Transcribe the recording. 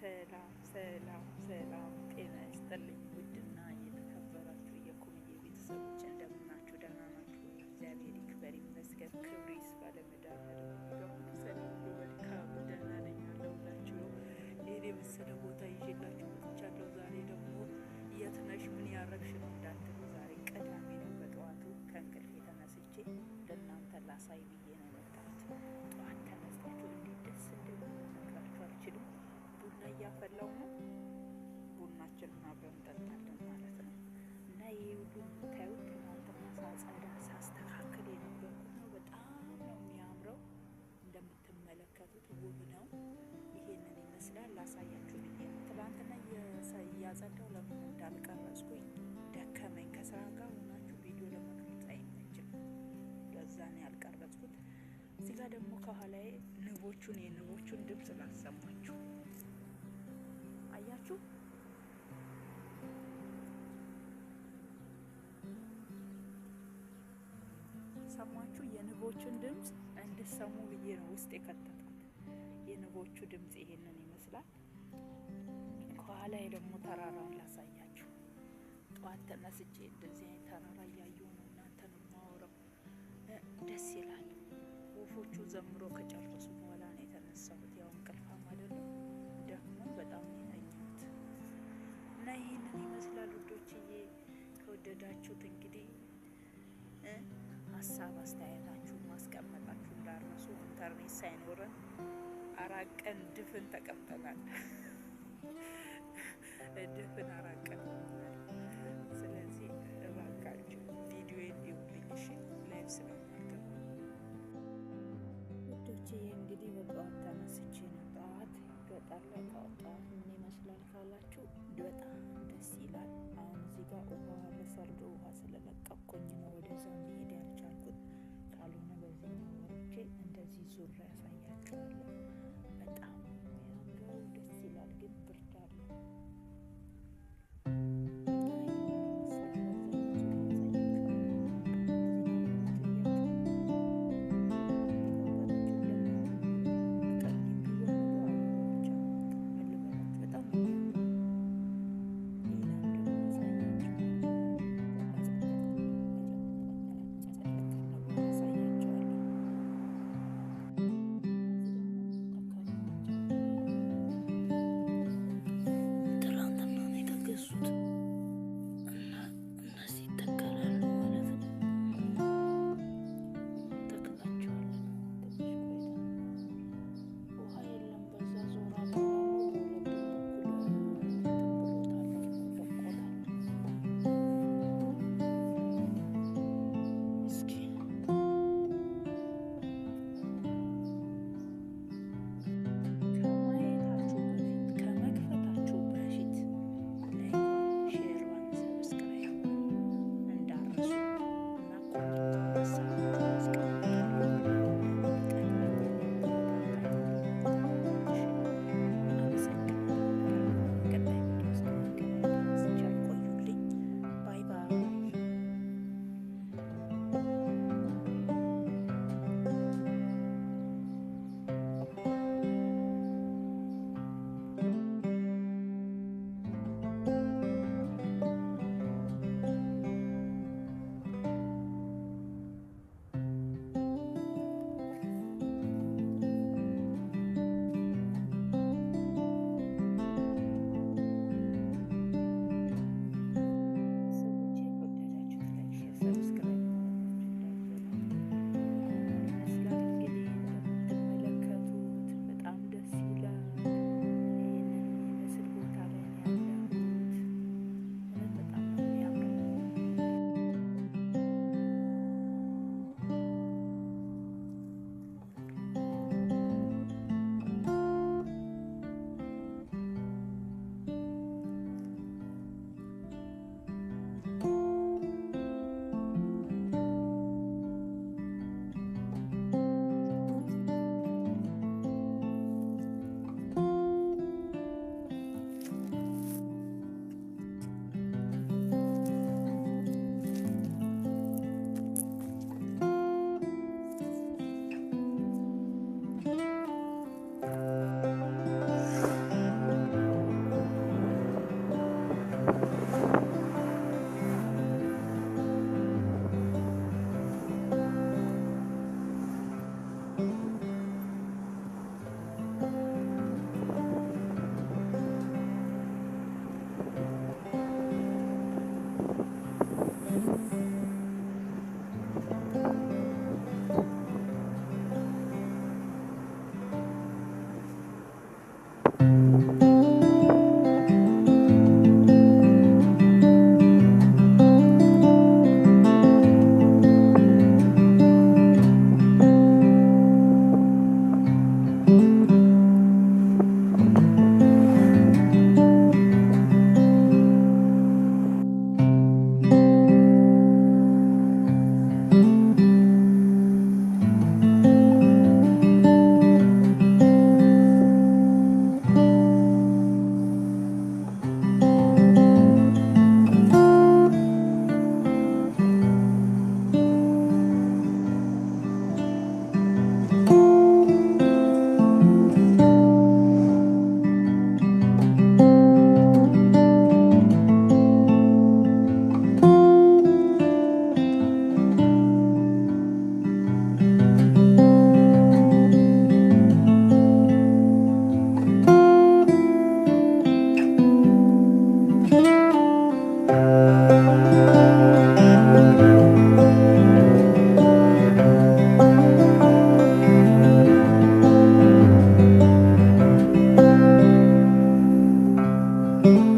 ሰላም ሰላም ሰላም፣ ጤና ይስጥልኝ ውድና የተከበራችሁ የኮሚቴ ቤተሰቦች እንደምናችሁ? ደህና ናችሁ? እግዚአብሔር ይክበር ይመስገን፣ ክብር ይስፋ ለመድኃኒዓለም። ሰላም ሁሉ መልካም፣ ደህና ነኝ አለሁላችሁ። ይሄን የመሰለ ቦታ ይዤላችሁ መጥቻለሁ። ዛሬ ደግሞ የት ነሽ ምን ያረግሽ ነው እንዳትሉ፣ ዛሬ ቅዳሜ ነው። በጠዋቱ ከእንቅልፌ ተነስቼ ለእናንተ ላሳይ ብዬ ነው የመጣሁት። ጠዋት ተነስታችሁ እንዴት ደስ እንደምነግራችሁ አልችልም። ቡና እያፈላው ነው። ቡናችንን አብረን እንጠጣለን ማለት ነው። እና ይሄ ሁሉ የምታዩት ትናንትና ሳጸዳ ሳስተካክል የነበርኩት ነው። በጣም ነው የሚያምረው። እንደምትመለከቱት ውብ ነው። ይሄንን ይመስላል። ላሳያችሁ ብዬ ነው። ትናንትና እያጸዳው ለምን እንዳልቀረጽኩኝ ደከመኝ። ከስራ ጋር ሆናችሁ ቪዲዮ ለመቅረጽ አይመችም። ለዛ ነው ያልቀረጽኩት። እዚህ ጋር ደግሞ ከኋላዬ የንቦቹን ድምፅ ላሰማችሁ። አያችሁ? ሰማችሁ? የንቦቹን ድምፅ እንድሰሙ ብዬ ነው ውስጥ የከተትኩት። የንቦቹ ድምፅ ይሄንን ይመስላል። ከኋላዬ ደግሞ ተራራውን ላሳያችሁ። ጠዋት ተነስቼ እንደዚህ አይነት ተራራ እያየሁ ነው እናንተን የማወራው። ደስ ይላል። ወፎቹ ዘምሮ ከጨረሱ በኋላ ነው የተነሳሁት። ያው እንቅልፋም አይደለም ደግሞ በጣም ነው የተኛሁት። እና ይህንን ይመስላል ውዶችዬ። ከወደዳችሁት እንግዲህ ሀሳብ አስተያየታችሁን ማስቀመጣችሁ እንዳረሱ። ኢንተርኔት ሳይኖረን 4 ቀን ድፍን ተቀምጠናል። ድፍን 4 ቀን ሆኗል። ስለዚህ እባካችሁ ቪዲዮ እንዲውልኝ እሺ። ላይቭ ስለማልገባ ውዶችዬ እንግዲህ በጠዋት ተነስቼ ነው። ጠዋት ገጠር ላይ ከወጣት ምን ይመስላል ካላችሁ በጣም ደስ ይላል። አሁን እዚህ ጋር ውሃ በሰርዶ ውሃ ስለለቀኩኝ ነው ወደዛ መሄድ ያልቻልኩት። ካልሆነ በዚህ ነው ወርጄ እንደዚህ ዙሪያ ያሳያችኋለሁ። በጣም የሚያምረው ደስ ይላል፣ ግን ብርድ አለ። ነው።